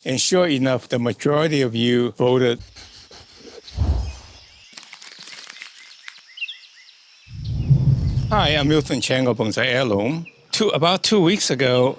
And sure enough, the majority of you voted. Hi, I'm miltonchang of Bonsai Heirloom. About 2 weeks ago,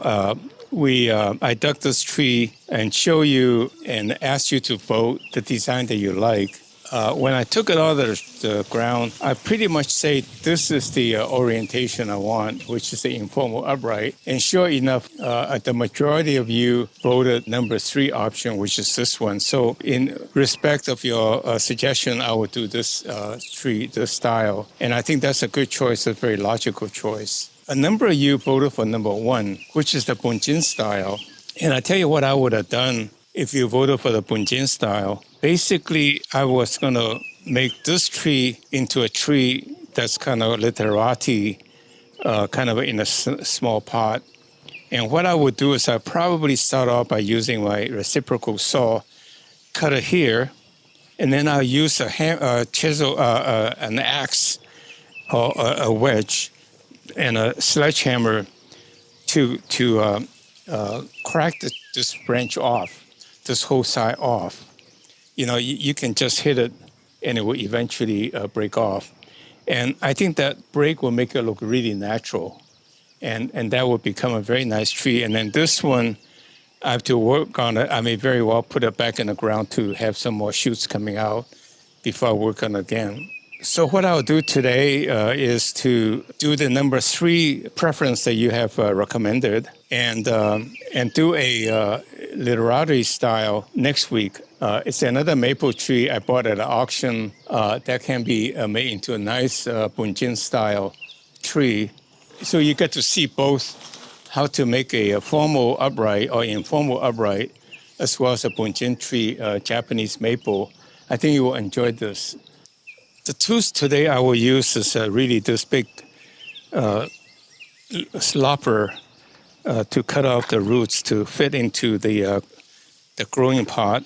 I dug this tree and show you and asked you to vote the design that you like. When I took it out of the ground, I pretty much say this is the orientation I want, which is the informal upright. And sure enough, the majority of you voted number 3 option, which is this one. So in respect of your suggestion, I would do this tree, this style. And I think that's a good choice, a very logical choice. A number of you voted for number 1, which is the Bunjin style. And I tell you what I would have done if you voted for the Bunjin style. Basically, I was going to make this tree into a tree that's kind of literati, kind of in a small pot. And what I would do is I'd probably start off by using my reciprocal saw, cut it here, and then I'll use a chisel, an axe, or a wedge, and a sledgehammer to crack this branch off, this whole side off. You know, you can just hit it and it will eventually break off. And I think that break will make it look really natural. And that will become a very nice tree. And then this one, I have to work on it. I may very well put it back in the ground to have some more shoots coming out before I work on it again. So what I'll do today is to do the number 3 preference that you have recommended, and do a literati style next week. It's another maple tree I bought at an auction that can be made into a nice Bunjin style tree. So you get to see both how to make a formal upright or informal upright, as well as a Bunjin tree, Japanese maple. I think you will enjoy this. The tools today I will use is really this big slopper to cut off the roots to fit into the growing pot.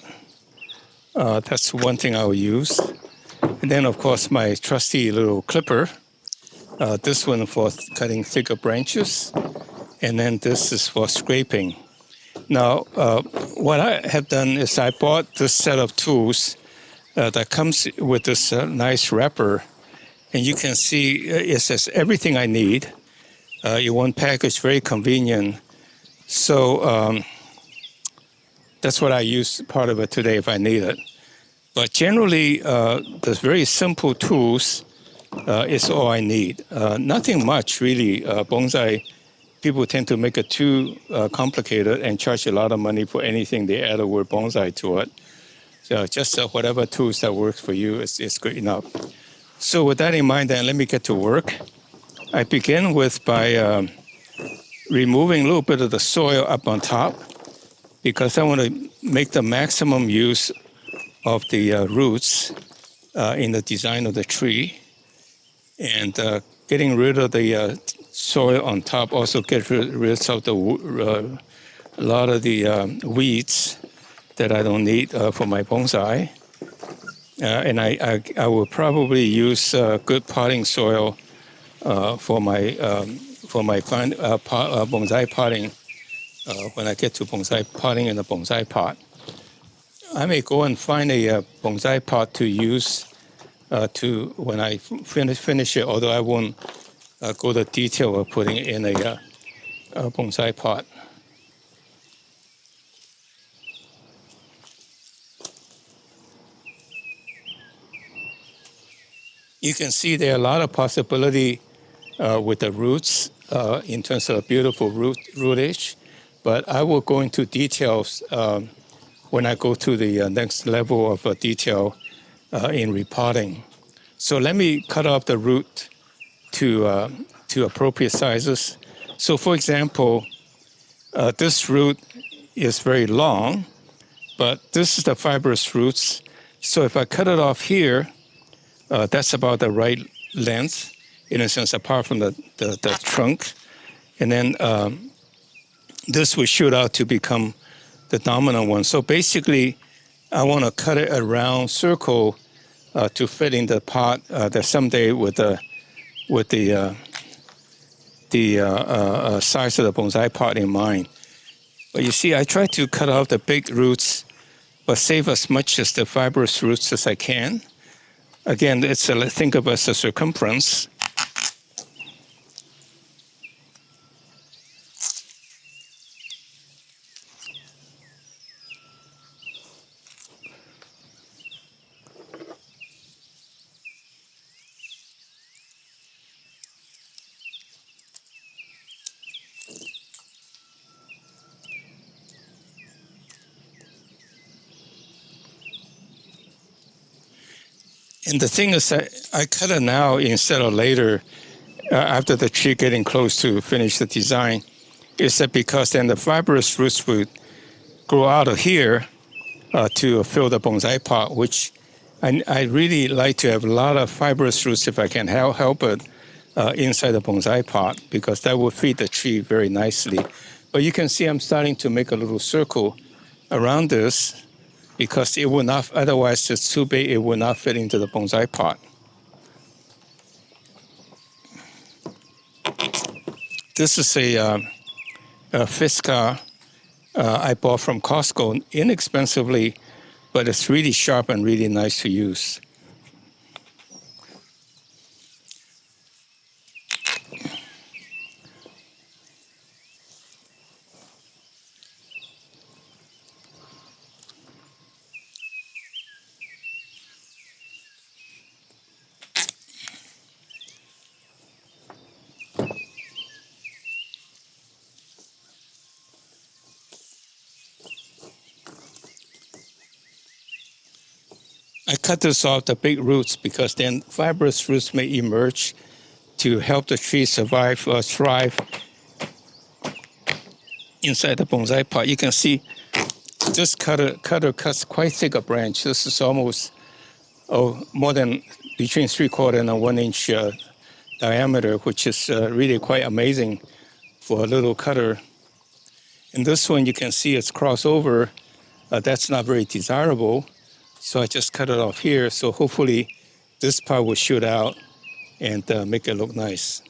That's one thing I will use. And then, of course, my trusty little clipper. This one for cutting thicker branches. And then this is for scraping. Now, what I have done is I bought this set of tools that comes with this nice wrapper, and you can see it says everything I need in one package, very convenient. So that's what I use part of it today if I need it. But generally, the very simple tools is all I need. Nothing much really. Bonsai, people tend to make it too complicated and charge a lot of money for anything they add the word bonsai to it. So just whatever tools that works for you is good enough. So with that in mind, then let me get to work. I begin by removing a little bit of the soil up on top, because I want to make the maximum use of the roots in the design of the tree. And getting rid of the soil on top also gets rid of a lot of the weeds that I don't need for my bonsai. And I will probably use good potting soil for my bonsai potting when I get to bonsai potting in the bonsai pot. I may go and find a bonsai pot to use when I finish it, although I won't go to detail of putting it in a bonsai pot. You can see there are a lot of possibility with the roots in terms of beautiful rootage, but I will go into details when I go to the next level of detail in repotting. So let me cut off the root to appropriate sizes. So for example, this root is very long, but this is the fibrous roots. So if I cut it off here, that's about the right length, in a sense, apart from the trunk. And then this will shoot out to become the dominant one. So basically, I want to cut it a round circle to fit in the pot that someday with the size of the bonsai pot in mind. But you see, I try to cut off the big roots, but save as much as the fibrous roots as I can. Again, think of it as a circumference. And the thing is that I cut it now instead of later, after the tree getting close to finish the design, is that because then the fibrous roots would grow out of here to fill the bonsai pot, which I really like to have a lot of fibrous roots if I can help it inside the bonsai pot, because that will feed the tree very nicely. But you can see I'm starting to make a little circle around this, because it will not, otherwise it's too big, it will not fit into the bonsai pot. This is a Fisca I bought from Costco inexpensively, but it's really sharp and really nice to use. I cut this off the big roots because then fibrous roots may emerge to help the tree survive or thrive inside the bonsai pot. You can see this cutter cuts quite thick a branch. This is almost more than between 3/4 and a 1 inch diameter, which is really quite amazing for a little cutter. And this one you can see it's crossover. That's not very desirable. So I just cut it off here. So hopefully this part will shoot out and make it look nice.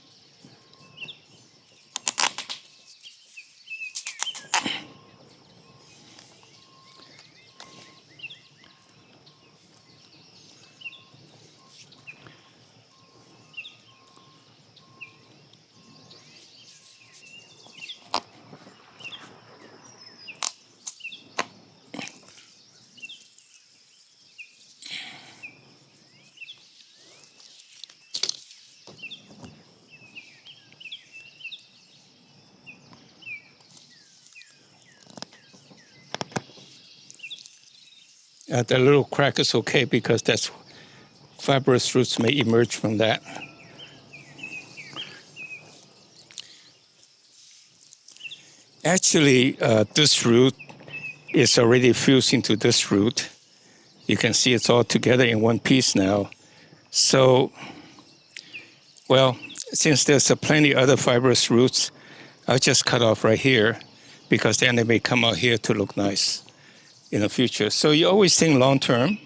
The little crack is okay because that's fibrous roots may emerge from that. Actually, this root is already fused into this root. You can see it's all together in one piece now. So, well, since there's plenty other fibrous roots, I'll just cut off right here because then they may come out here to look nice in the future. So you always think long term.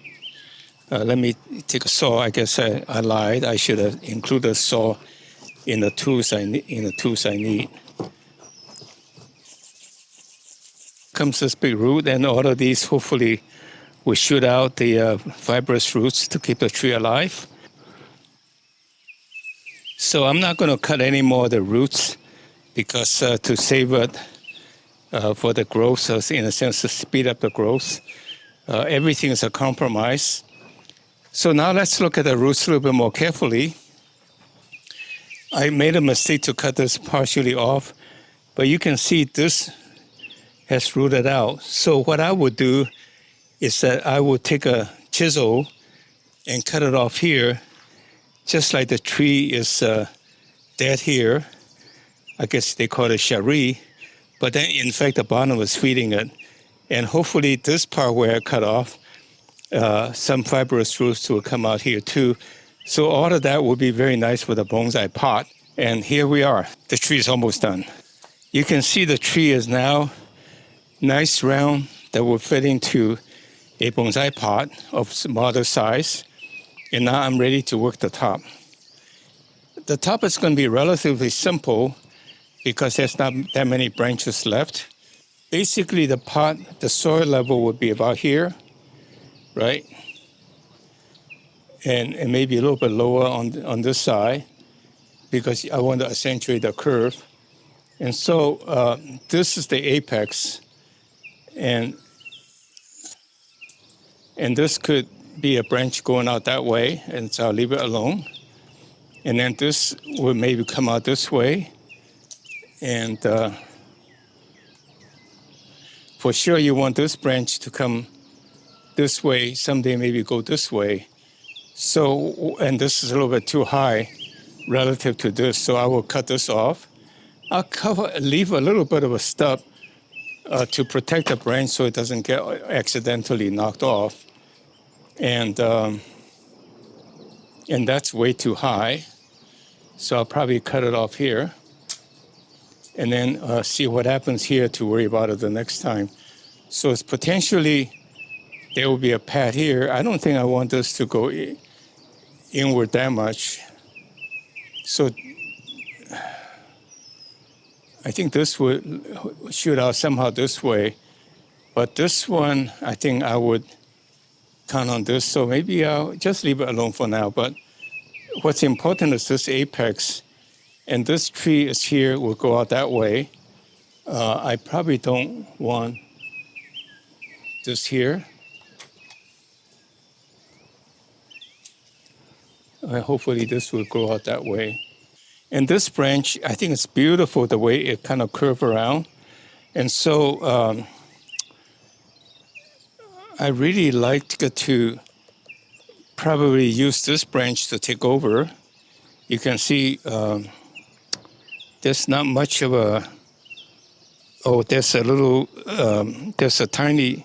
Let me take a saw. I guess I lied. I should have included a saw in the tools I need. Comes this big root, and all of these hopefully will shoot out the fibrous roots to keep the tree alive. So I'm not going to cut any more of the roots because to save it for the growth, so in a sense to speed up the growth. Everything is a compromise. So now let's look at the roots a little bit more carefully. I made a mistake to cut this partially off, but you can see this has rooted out. So what I would do is that I would take a chisel and cut it off here, just like the tree is dead here. I guess they call it chari, but then in fact the bottom was feeding it. And hopefully this part where I cut off, some fibrous roots will come out here too. So all of that will be very nice for the bonsai pot. And here we are. The tree is almost done. You can see the tree is now nice round that will fit into a bonsai pot of moderate size. And now I'm ready to work the top. The top is going to be relatively simple because there's not that many branches left. basically the pot, the soil level would be about here, right? And maybe a little bit lower on this side because I want to accentuate the curve. And so this is the apex, and this could be a branch going out that way, and so I'll leave it alone. And then this would maybe come out this way, and for sure you want this branch to come this way, someday maybe go this way. So, and this is a little bit too high relative to this, so I will cut this off. I'll leave a little bit of a stub to protect the branch so it doesn't get accidentally knocked off. And that's way too high, so I'll probably cut it off here. And then see what happens here to worry about it the next time. So it's potentially, there will be a pad here. I don't think I want this to go inward that much. So I think this would shoot out somehow this way. But this one, I think I would count on this. So maybe I'll just leave it alone for now. But what's important is this apex. And this tree is here, will go out that way. I probably don't want this here. Hopefully this will go out that way. And this branch, I think it's beautiful the way it kind of curves around. And so I really like to probably use this branch to take over. You can see there's not much of a, there's a little, there's a tiny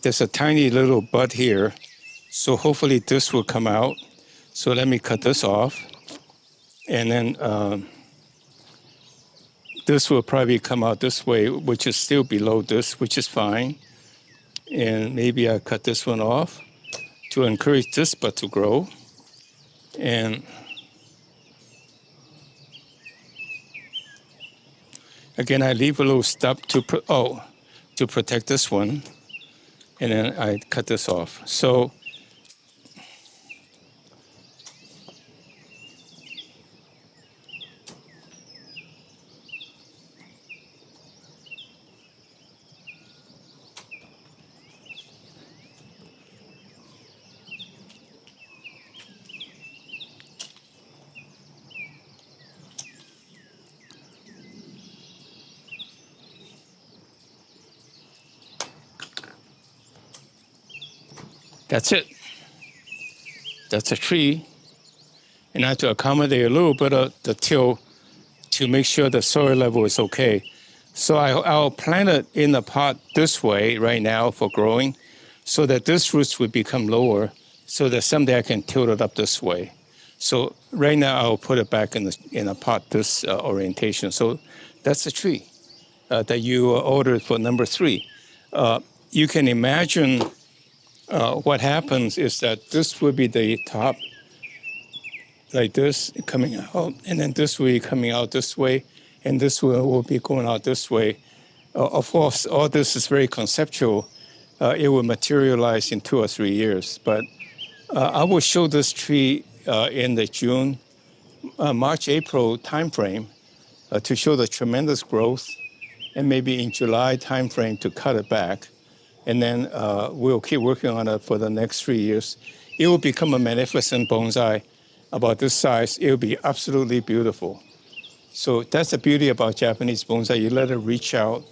little bud here. So hopefully this will come out. So let me cut this off. And then this will probably come out this way, which is still below this, which is fine. And maybe I cut this one off to encourage this bud to grow. And again, I leave a little stub to protect this one, and then I cut this off. So that's it. That's a tree. And I have to accommodate a little bit of the till to make sure the soil level is okay. So I'll plant it in the pot this way right now for growing so that this roots would become lower so that someday I can tilt it up this way. So right now I'll put it back in a pot this orientation. So that's the tree that you ordered for number 3. You can imagine what happens is that this would be the top, like this, coming out, and then this will be coming out this way, and this will be going out this way. Of course, all this is very conceptual. It will materialize in 2 or 3 years, but I will show this tree in the March, April timeframe to show the tremendous growth, and maybe in July timeframe to cut it back. And then we'll keep working on it for the next 3 years. It will become a magnificent bonsai about this size. It will be absolutely beautiful. So that's the beauty about Japanese bonsai. You let it reach out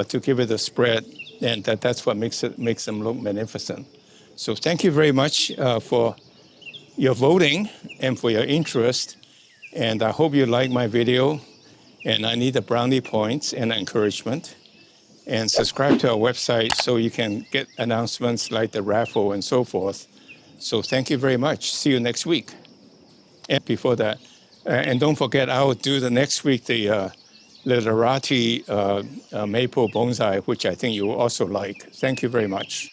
to give it a spread, and that's what makes them look magnificent. So thank you very much for your voting and for your interest. And I hope you like my video. And I need the brownie points and encouragement. And subscribe to our website so you can get announcements like the raffle and so forth. So thank you very much. See you next week. And before that, and don't forget, I will do the next week the literati maple bonsai, which I think you will also like. Thank you very much.